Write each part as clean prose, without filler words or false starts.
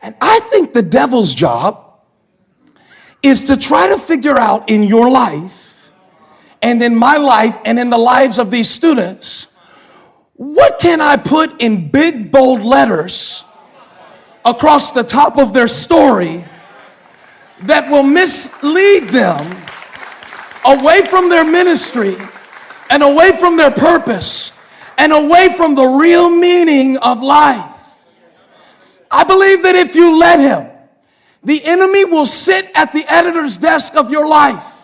And I think the devil's job is to try to figure out in your life and in my life and in the lives of these students, what can I put in big, bold letters across the top of their story that will mislead them away from their ministry and away from their purpose and away from the real meaning of life. I believe that if you let him, the enemy will sit at the editor's desk of your life.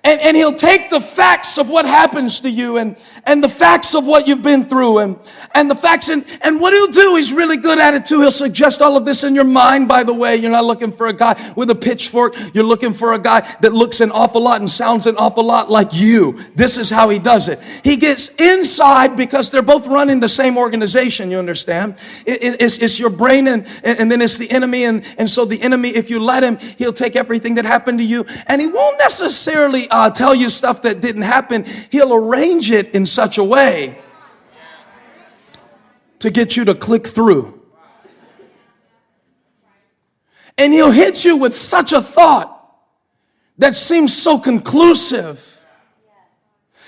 And he'll take the facts of what happens to you and the facts of what you've been through and the facts. And what he'll do, he's really good at it too. He'll suggest all of this in your mind, by the way. You're not looking for a guy with a pitchfork. You're looking for a guy that looks an awful lot and sounds an awful lot like you. This is how he does it. He gets inside because they're both running the same organization, you understand? It's your brain and then it's the enemy. And so the enemy, if you let him, he'll take everything that happened to you. And he won't necessarily tell you stuff that didn't happen. He'll arrange it in such a way to get you to click through. And he'll hit you with such a thought that seems so conclusive.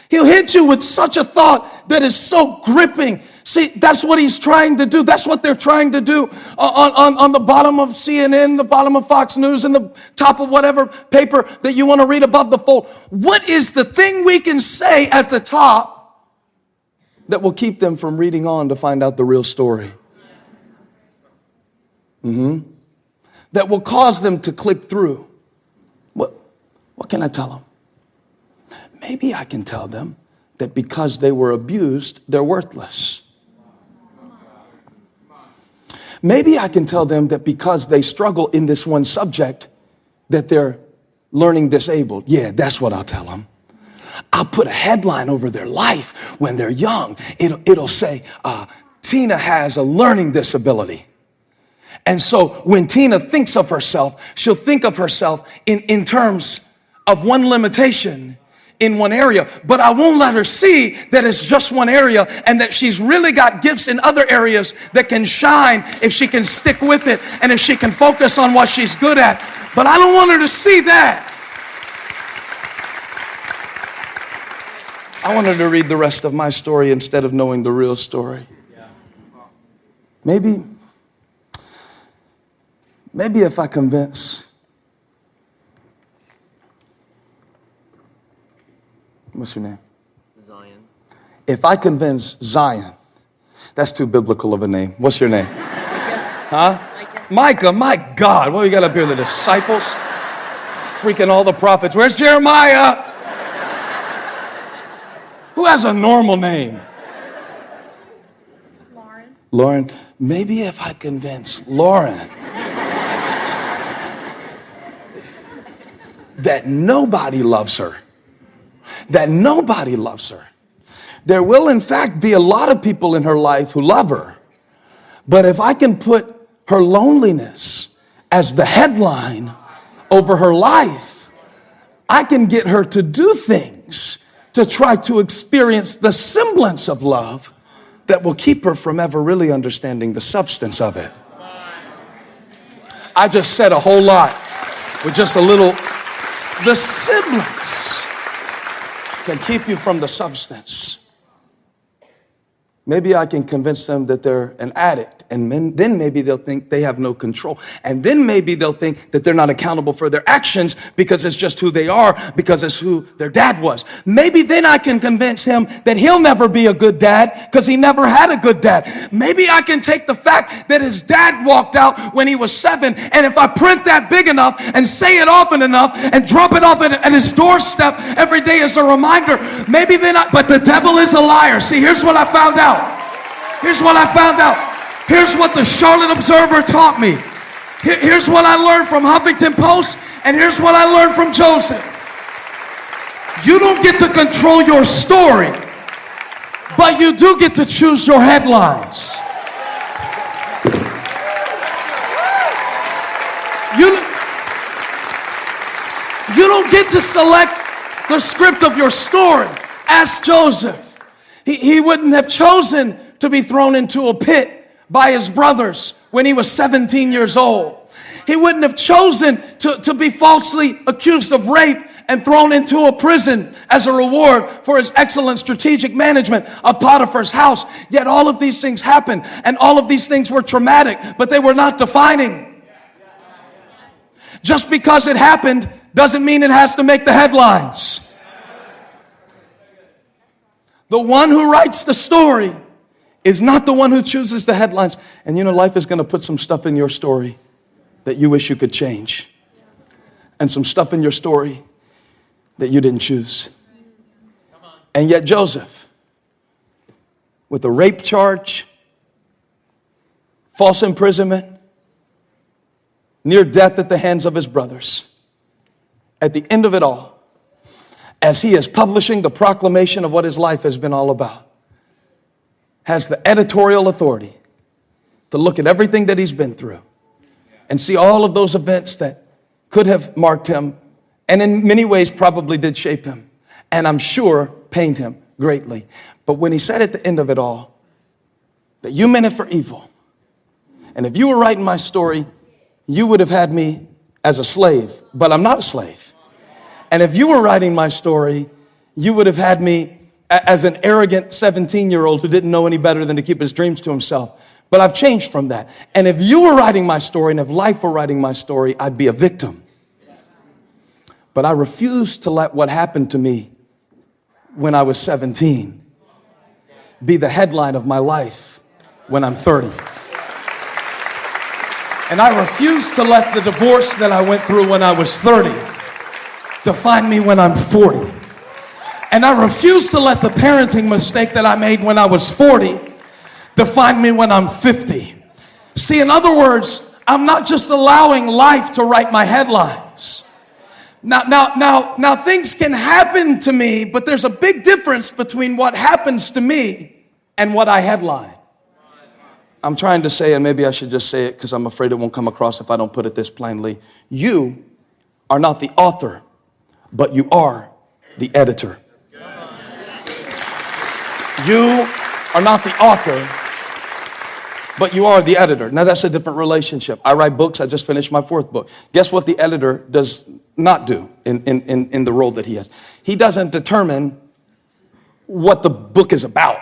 He'll hit you with such a thought that is so gripping. See, that's what he's trying to do. That's what they're trying to do on the bottom of CNN, the bottom of Fox News, and the top of whatever paper that you want to read above the fold. What is the thing we can say at the top that will keep them from reading on to find out the real story? That will cause them to click through. What can I tell them? Maybe I can tell them that because they were abused, they're worthless. Maybe I can tell them that because they struggle in this one subject, that they're learning disabled. Yeah, that's what I'll tell them. I'll put a headline over their life when they're young. It'll say, Tina has a learning disability. And so when Tina thinks of herself, she'll think of herself in terms of one limitation in one area, but I won't let her see that it's just one area and that she's really got gifts in other areas that can shine if she can stick with it and if she can focus on what she's good at. But I don't want her to see that. I want her to read the rest of my story instead of knowing the real story. Maybe if I convince, what's your name? Zion. If I convince Zion, that's too biblical of a name. What's your name? Huh? Micah. My God, what we got up here? The disciples? Freaking all the prophets. Where's Jeremiah? Who has a normal name? Lauren. Maybe if I convince Lauren that nobody loves her, there will in fact be a lot of people in her life who love her. But if I can put her loneliness as the headline over her life, I can get her to do things to try to experience the semblance of love that will keep her from ever really understanding the substance of it. I just said a whole lot with just a little. The semblance can keep you from the substance. Maybe I can convince them that they're an addict, and then maybe they'll think they have no control. And then maybe they'll think that they're not accountable for their actions because it's just who they are, because it's who their dad was. Maybe then I can convince him that he'll never be a good dad because he never had a good dad. Maybe I can take the fact that his dad walked out when he was 7, and if I print that big enough and say it often enough and drop it off at his doorstep every day as a reminder, maybe then but the devil is a liar. See, here's what I found out. Here's what the Charlotte Observer taught me. Here's what I learned from Huffington Post, and here's what I learned from Joseph. You don't get to control your story, but you do get to choose your headlines. You don't get to select the script of your story. Ask Joseph. He wouldn't have chosen to be thrown into a pit by his brothers when he was 17 years old. He wouldn't have chosen to be falsely accused of rape and thrown into a prison as a reward for his excellent strategic management of Potiphar's house. Yet all of these things happened, and all of these things were traumatic, but they were not defining. Just because it happened doesn't mean it has to make the headlines. The one who writes the story is not the one who chooses the headlines. And you know, life is going to put some stuff in your story that you wish you could change, and some stuff in your story that you didn't choose. And yet Joseph, with a rape charge, false imprisonment, near death at the hands of his brothers, at the end of it all, as he is publishing the proclamation of what his life has been all about, has the editorial authority to look at everything that he's been through and see all of those events that could have marked him, and in many ways probably did shape him, and I'm sure pained him greatly. But when he said at the end of it all, that you meant it for evil, and if you were writing my story, you would have had me as a slave, but I'm not a slave. And if you were writing my story, you would have had me as an arrogant 17-year-old who didn't know any better than to keep his dreams to himself. But I've changed from that. And if you were writing my story, and if life were writing my story, I'd be a victim. But I refuse to let what happened to me when I was 17 be the headline of my life when I'm 30. And I refuse to let the divorce that I went through when I was 30 define me when I'm 40. And I refuse to let the parenting mistake that I made when I was 40 define me when I'm 50. See, in other words, I'm not just allowing life to write my headlines. Now, things can happen to me, but there's a big difference between what happens to me and what I headline. I'm trying to say, and maybe I should just say it because I'm afraid it won't come across if I don't put it this plainly. You are not the author, but you are the editor. You are not the author, but you are the editor. Now that's a different relationship. I write books. I just finished my 4th book. Guess what the editor does not do in the role that he has? He doesn't determine what the book is about.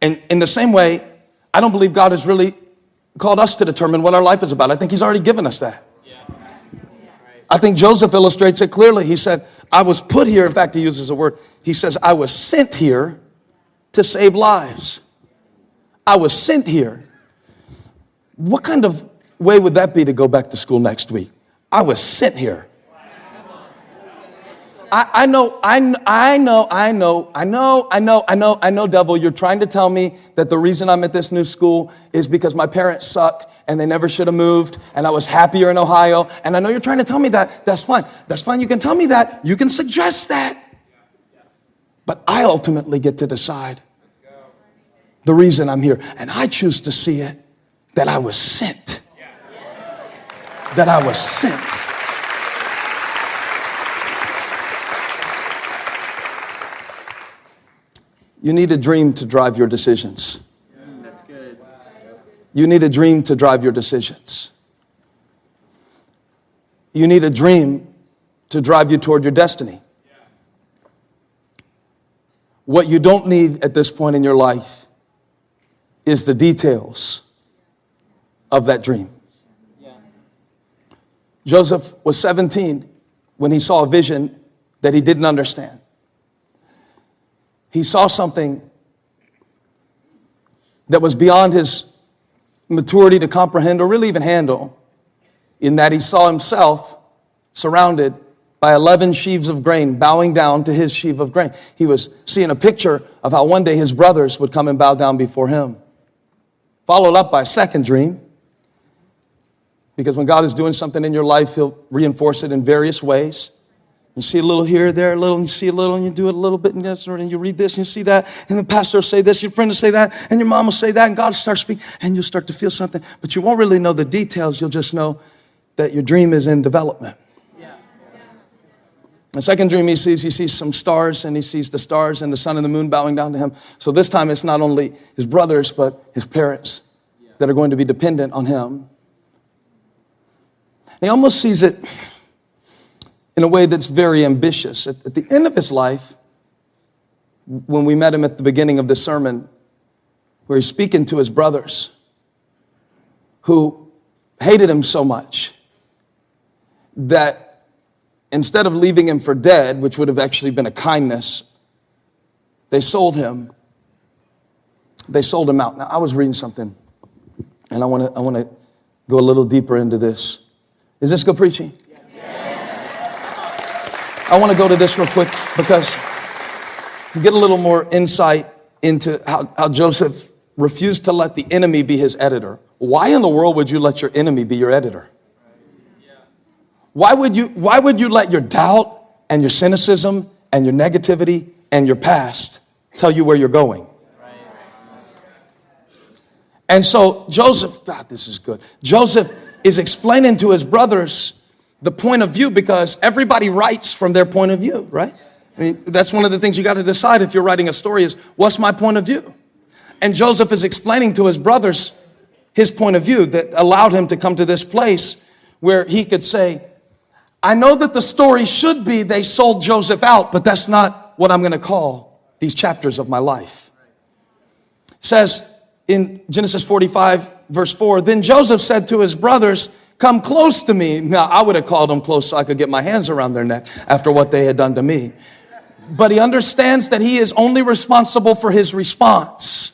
And in the same way, I don't believe God has really called us to determine what our life is about. I think he's already given us that. I think Joseph illustrates it clearly. He said, I was put here. In fact, he uses a word. He says, I was sent here to save lives. I was sent here. What kind of way would that be to go back to school next week? I was sent here. I know, devil, you're trying to tell me that the reason I'm at this new school is because my parents suck and they never should have moved and I was happier in Ohio. And I know you're trying to tell me that. That's fine. That's fine. You can tell me that. You can suggest that. But I ultimately get to decide the reason I'm here. And I choose to see it that I was sent. That I was sent. You need a dream to drive your decisions. That's good. You need a dream to drive your decisions. You need a dream to drive you toward your destiny. What you don't need at this point in your life is the details of that dream. Joseph was 17 when he saw a vision that he didn't understand. He saw something that was beyond his maturity to comprehend or really even handle, in that he saw himself surrounded by 11 sheaves of grain bowing down to his sheaf of grain. He was seeing a picture of how one day his brothers would come and bow down before him. Followed up by a second dream, because when God is doing something in your life, he'll reinforce it in various ways. You see a little here, there, a little, and you see a little, and you do it a little bit, and you read this, and you see that, and the pastor will say this, your friend will say that, and your mom will say that, and God will start speaking, and you'll start to feel something, but you won't really know the details. You'll just know that your dream is in development. The second dream he sees some stars, and he sees the stars and the sun and the moon bowing down to him. So this time it's not only his brothers, but his parents that are going to be dependent on him. And he almost sees it in a way that's very ambitious. At the end of his life, when we met him at the beginning of the sermon, where he's speaking to his brothers who hated him so much that instead of leaving him for dead, which would have actually been a kindness, they sold him. They sold him out. Now, I was reading something, and I want to go a little deeper into this. Is this good preaching? Yes. I want to go to this real quick because you get a little more insight into how Joseph refused to let the enemy be his editor. Why in the world would you let your enemy be your editor? Why would you let your doubt and your cynicism and your negativity and your past tell you where you're going? And so Joseph, God, this is good. Joseph is explaining to his brothers the point of view because everybody writes from their point of view, right? I mean, that's one of the things you got to decide if you're writing a story is, what's my point of view? And Joseph is explaining to his brothers his point of view that allowed him to come to this place where he could say, I know that the story should be they sold Joseph out, but that's not what I'm going to call these chapters of my life. It says in Genesis 45, verse 4, then Joseph said to his brothers, come close to me. Now, I would have called them close so I could get my hands around their neck after what they had done to me. But he understands that he is only responsible for his response.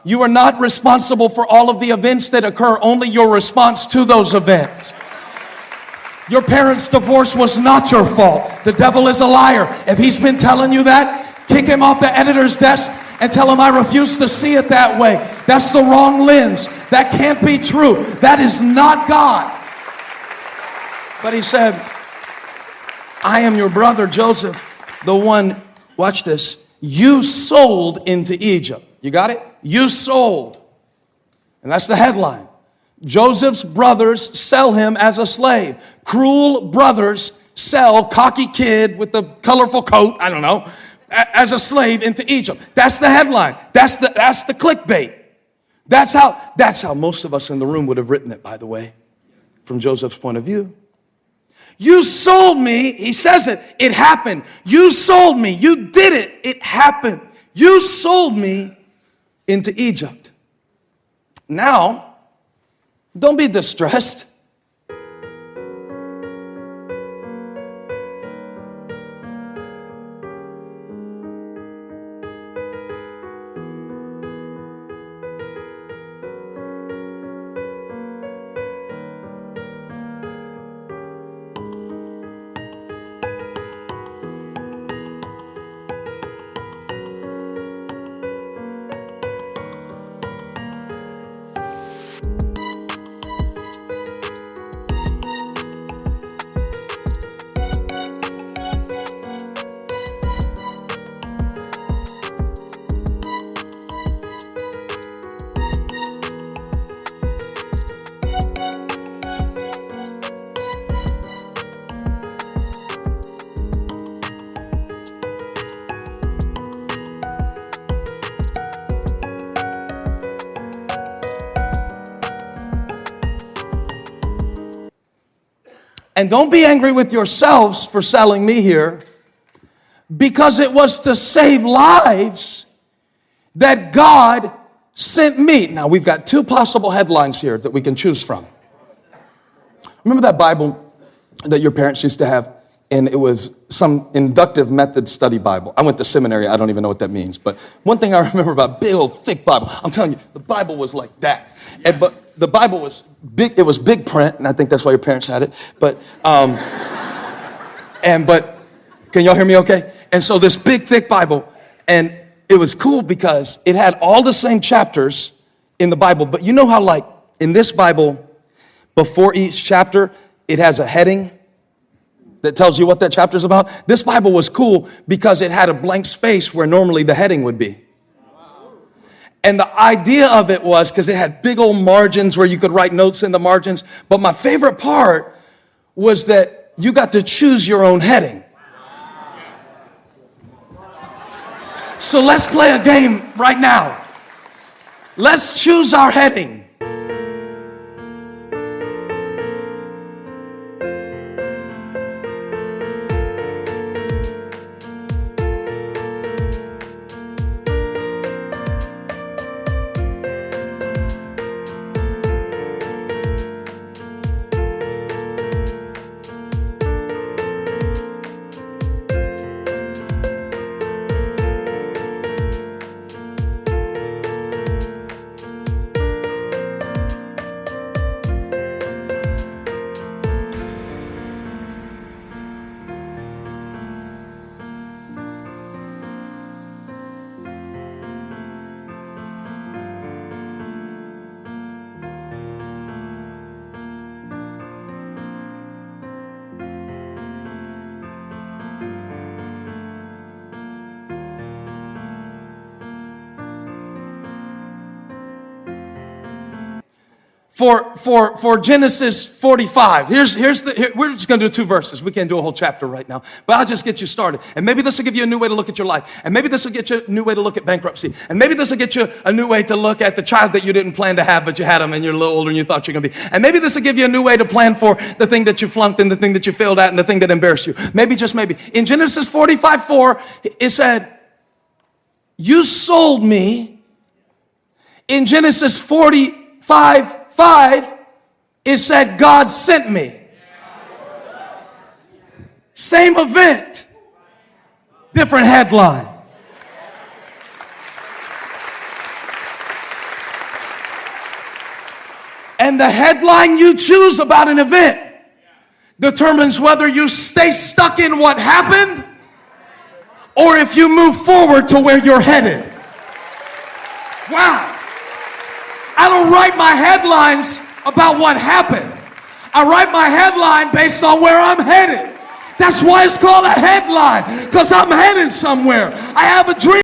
You are not responsible for all of the events that occur, only your response to those events. Your parents' divorce was not your fault. The devil is a liar. If he's been telling you that, kick him off the editor's desk and tell him I refuse to see it that way. That's the wrong lens. That can't be true. That is not God. But he said, I am your brother Joseph, the one, watch this, you sold into Egypt. You got it? You sold. And that's the headline. Joseph's brothers sell him as a slave. Cruel brothers sell cocky kid with the colorful coat, I don't know, as a slave into Egypt. That's the headline. That's the clickbait. That's how most of us in the room would have written it, by the way, from Joseph's point of view. You sold me. He says it. It happened. You sold me. You did it. It happened. You sold me into Egypt. Now, don't be distressed. And don't be angry with yourselves for selling me here, because it was to save lives that God sent me. Now, we've got two possible headlines here that we can choose from. Remember that Bible that your parents used to have? And it was some inductive method study Bible. I went to seminary. I don't even know what that means. But one thing I remember about big old thick Bible, I'm telling you, the Bible was like that. But the Bible was big. It was big print, and I think that's why your parents had it. But can y'all hear me okay? And so this big thick Bible, and it was cool because it had all the same chapters in the Bible. But you know how, like, in this Bible, before each chapter, it has a heading that tells you what that chapter is about? This Bible was cool because it had a blank space where normally the heading would be. And the idea of it was, because it had big old margins where you could write notes in the margins, but my favorite part was that you got to choose your own heading. So let's play a game right now. Let's choose our heading. For Genesis 45, we're just going to do 2 verses. We can't do a whole chapter right now, but I'll just get you started. And maybe this will give you a new way to look at your life. And maybe this will get you a new way to look at bankruptcy. And maybe this will get you a new way to look at the child that you didn't plan to have, but you had them and you're a little older and you thought you were going to be. And maybe this will give you a new way to plan for the thing that you flunked and the thing that you failed at and the thing that embarrassed you. Maybe, just maybe. In Genesis 45:4, it said, you sold me. In Genesis 45:5, it said, God sent me. Same event, different headline. And the headline you choose about an event determines whether you stay stuck in what happened or if you move forward to where you're headed. Wow. I don't write my headlines about what happened. I write my headline based on where I'm headed. That's why it's called a headline, because I'm headed somewhere. I have a dream.